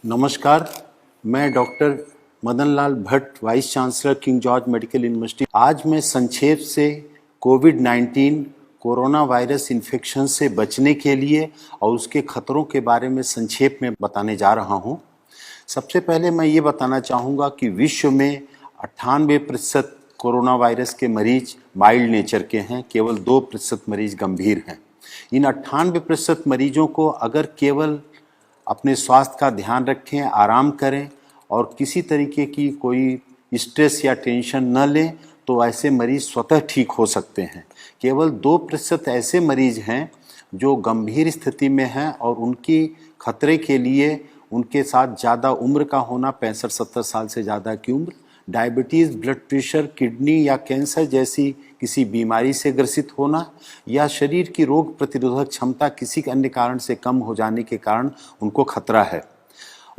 नमस्कार। मैं doctor Madan Lal Bhatt, vice chancellor King George medical university. आज मैं संक्षेप से कोविड-19 कोरोना वायरस इन्फेक्शन से बचने के लिए और उसके खतरों के बारे में संक्षेप में बताने जा रहा हूँ। सबसे पहले मैं ये बताना चाहूँगा कि विश्व में 98% कोरोना वायरस के मरीज माइल्ड नेचर के हैं, केवल 2% मरीज गंभीर हैं। इन 98% मरीजों को अगर केवल अपने स्वास्थ्य का ध्यान रखें, आराम करें और किसी तरीके की कोई स्ट्रेस या टेंशन न लें तो ऐसे मरीज स्वतः ठीक हो सकते हैं। केवल 2% ऐसे मरीज हैं जो गंभीर स्थिति में हैं और उनकी खतरे के लिए उनके साथ ज़्यादा उम्र का होना, 65-70 साल से ज़्यादा की उम्र, डायबिटीज़, ब्लड प्रेशर, किडनी या कैंसर जैसी किसी बीमारी से ग्रसित होना या शरीर की रोग प्रतिरोधक क्षमता किसी अन्य कारण से कम हो जाने के कारण उनको खतरा है।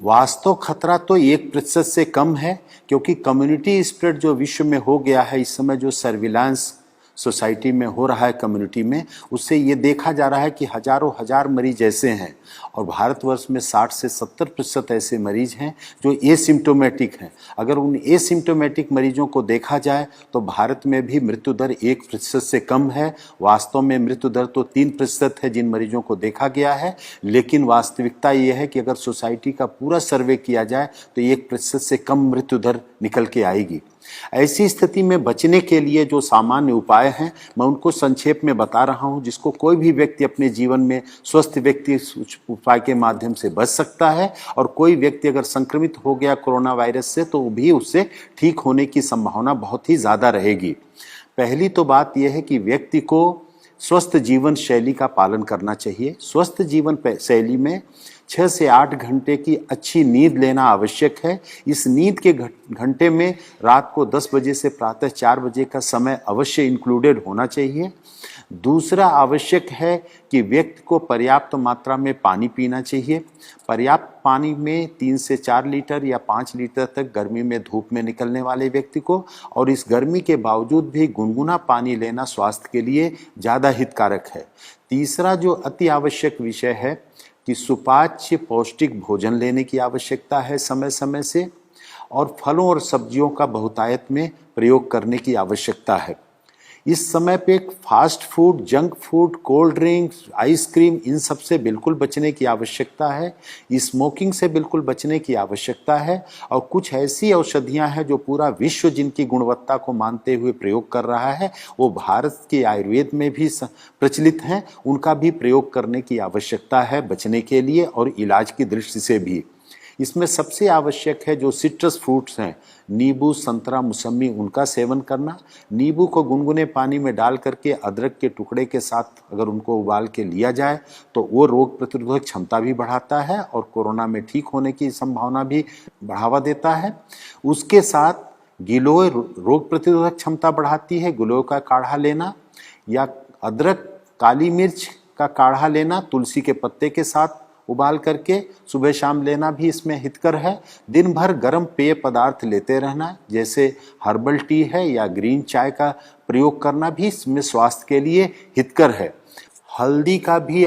वास्तव खतरा तो 1% से कम है, क्योंकि कम्युनिटी स्प्रेड जो विश्व में हो गया है इस समय, जो सर्विलांस सोसाइटी में हो रहा है कम्युनिटी में, उससे ये देखा जा रहा है कि हजारों हजार मरीज ऐसे हैं और भारतवर्ष में 60 से 70% ऐसे मरीज हैं जो एसिम्टोमेटिक हैं। अगर उन एसिम्टोमेटिक मरीजों को देखा जाए तो भारत में भी मृत्यु दर 1% से कम है। वास्तव में मृत्यु दर तो 3% है जिन मरीजों को देखा गया है, लेकिन वास्तविकता ये है कि अगर सोसाइटी का पूरा सर्वे किया जाए तो 1% से कम मृत्यु दर निकल के आएगी। ऐसी स्थिति में बचने के लिए जो सामान्य उपाय हैं मैं उनको संक्षेप में बता रहा हूं, जिसको कोई भी व्यक्ति अपने जीवन में स्वस्थ व्यक्ति उपाय के माध्यम से बच सकता है। और कोई व्यक्ति अगर संक्रमित हो गया कोरोना वायरस से तो भी उससे ठीक होने की संभावना बहुत ही ज़्यादा रहेगी। पहली तो बात यह है कि व्यक्ति को स्वस्थ जीवन शैली का पालन करना चाहिए। स्वस्थ जीवन शैली में 6 से 8 घंटे की अच्छी नींद लेना आवश्यक है। इस नींद के घंटे में रात को 10 बजे से प्रातः 4 बजे का समय अवश्य इंक्लूडेड होना चाहिए। दूसरा आवश्यक है कि व्यक्ति को पर्याप्त मात्रा में पानी पीना चाहिए। पर्याप्त पानी में 3 से 4 लीटर या 5 लीटर तक गर्मी में धूप में निकलने वाले व्यक्ति को, और इस गर्मी के बावजूद भी गुनगुना पानी लेना स्वास्थ्य के लिए ज़्यादा हितकारक है। तीसरा जो अति आवश्यक विषय है कि सुपाच्य पौष्टिक भोजन लेने की आवश्यकता है समय समय से, और फलों और सब्जियों का बहुतायत में प्रयोग करने की आवश्यकता है। इस समय पे fast food, junk food, cold drinks, ice cream, इन सब से बिल्कुल बचने की आवश्यकता है। स्मोकिंग से बिल्कुल बचने की आवश्यकता है। और कुछ ऐसी औषधियां हैं जो पूरा विश्व जिनकी गुणवत्ता को मानते हुए प्रयोग कर रहा है, वो भारत के आयुर्वेद में भी प्रचलित हैं, उनका भी प्रयोग करने की आवश्यकता है बचने के लिए और इलाज की दृष्टि से भी। इसमें सबसे आवश्यक है जो सिट्रस फ्रूट्स हैं, नींबू, संतरा, मौसमी, उनका सेवन करना। नींबू को गुनगुने पानी में डाल करके अदरक के टुकड़े के साथ अगर उनको उबाल के लिया जाए तो वो रोग प्रतिरोधक क्षमता भी बढ़ाता है और कोरोना में ठीक होने की संभावना भी बढ़ावा देता है। उसके साथ गिलोय रोग प्रतिरोधक क्षमता बढ़ाती है। गिलोय का काढ़ा लेना या अदरक, काली मिर्च का काढ़ा लेना तुलसी के पत्ते के साथ उबाल करके सुबह शाम लेना भी इसमें हितकर है। दिन भर गर्म पेय पदार्थ लेते रहना, जैसे हर्बल टी है या ग्रीन चाय का प्रयोग करना भी इसमें स्वास्थ्य के लिए हितकर है। हल्दी का भी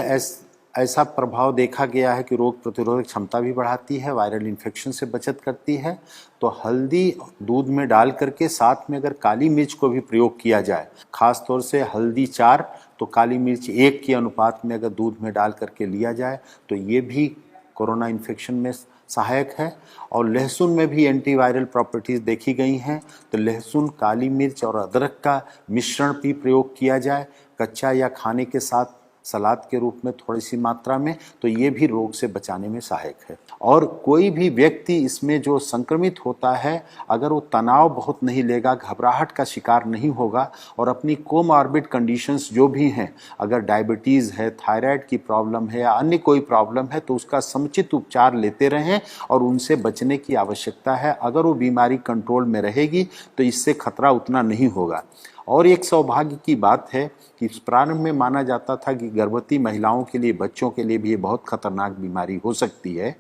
ऐसा प्रभाव देखा गया है कि रोग प्रतिरोधक क्षमता भी बढ़ाती है, वायरल इन्फेक्शन से बचत करती है। तो हल्दी दूध में डाल करके साथ में अगर काली मिर्च को भी प्रयोग किया जाए, खास तौर से हल्दी 4 तो काली मिर्च 1 के अनुपात में अगर दूध में डाल करके लिया जाए तो ये भी कोरोना इन्फेक्शन में सहायक है। और लहसुन में भी एंटीवायरल प्रॉपर्टीज़ देखी गई हैं, तो लहसुन, काली मिर्च और अदरक का मिश्रण भी प्रयोग किया जाए कच्चा या खाने के साथ सलाद के रूप में थोड़ी सी मात्रा में, तो ये भी रोग से बचाने में सहायक है। और कोई भी व्यक्ति इसमें जो संक्रमित होता है अगर वो तनाव बहुत नहीं लेगा, घबराहट का शिकार नहीं होगा और अपनी कोमॉर्बिड कंडीशंस जो भी हैं, अगर डायबिटीज़ है, थायराइड की प्रॉब्लम है या अन्य कोई प्रॉब्लम है, तो उसका समुचित उपचार लेते रहें और उनसे बचने की आवश्यकता है। अगर वो बीमारी कंट्रोल में रहेगी तो इससे खतरा उतना नहीं होगा। और एक सौभाग्य की बात है कि प्रारंभ में माना जाता था कि गर्भवती महिलाओं के लिए, बच्चों के लिए भी ये बहुत खतरनाक बीमारी हो सकती है,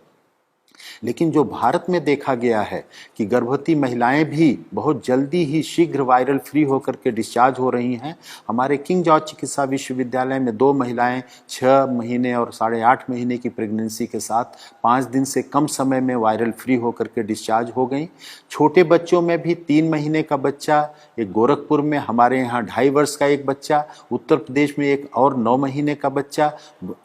लेकिन जो भारत में देखा गया है कि गर्भवती महिलाएं भी बहुत जल्दी ही शीघ्र वायरल फ्री होकर के डिस्चार्ज हो रही हैं। हमारे किंग जॉर्ज चिकित्सा विश्वविद्यालय में 2 महिलाएं 6 महीने और 8.5 महीने की प्रेगनेंसी के साथ 5 दिन से कम समय में वायरल फ्री होकर के डिस्चार्ज हो गई। छोटे बच्चों में भी 3 महीने का बच्चा, एक गोरखपुर में, हमारे यहाँ 2.5 वर्ष का एक बच्चा, उत्तर प्रदेश में एक और 9 महीने का बच्चा,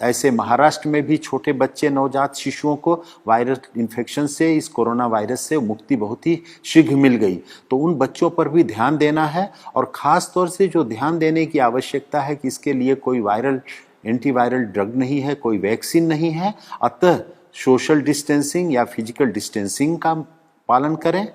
ऐसे महाराष्ट्र में भी छोटे बच्चे नवजात शिशुओं को वायरल इन्फेक्शन से, इस कोरोना वायरस से मुक्ति बहुत ही शीघ्र मिल गई। तो उन बच्चों पर भी ध्यान देना है और ख़ास तौर से जो ध्यान देने की आवश्यकता है कि इसके लिए कोई वायरल एंटीवायरल ड्रग नहीं है, कोई वैक्सीन नहीं है, अतः सोशल डिस्टेंसिंग या फिजिकल डिस्टेंसिंग का पालन करें,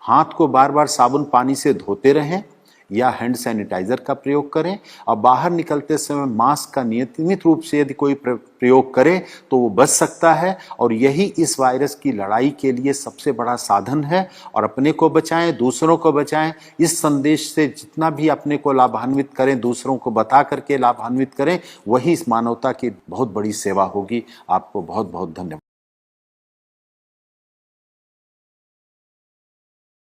हाथ को बार बार साबुन पानी से धोते रहें या हैंड सैनिटाइजर का प्रयोग करें और बाहर निकलते समय मास्क का नियमित रूप से यदि कोई प्रयोग करे तो वो बच सकता है और यही इस वायरस की लड़ाई के लिए सबसे बड़ा साधन है। और अपने को बचाएं, दूसरों को बचाएं। इस संदेश से जितना भी अपने को लाभान्वित करें, दूसरों को बता करके लाभान्वित करें, वही इस मानवता की बहुत बड़ी सेवा होगी। आपको बहुत बहुत धन्यवाद।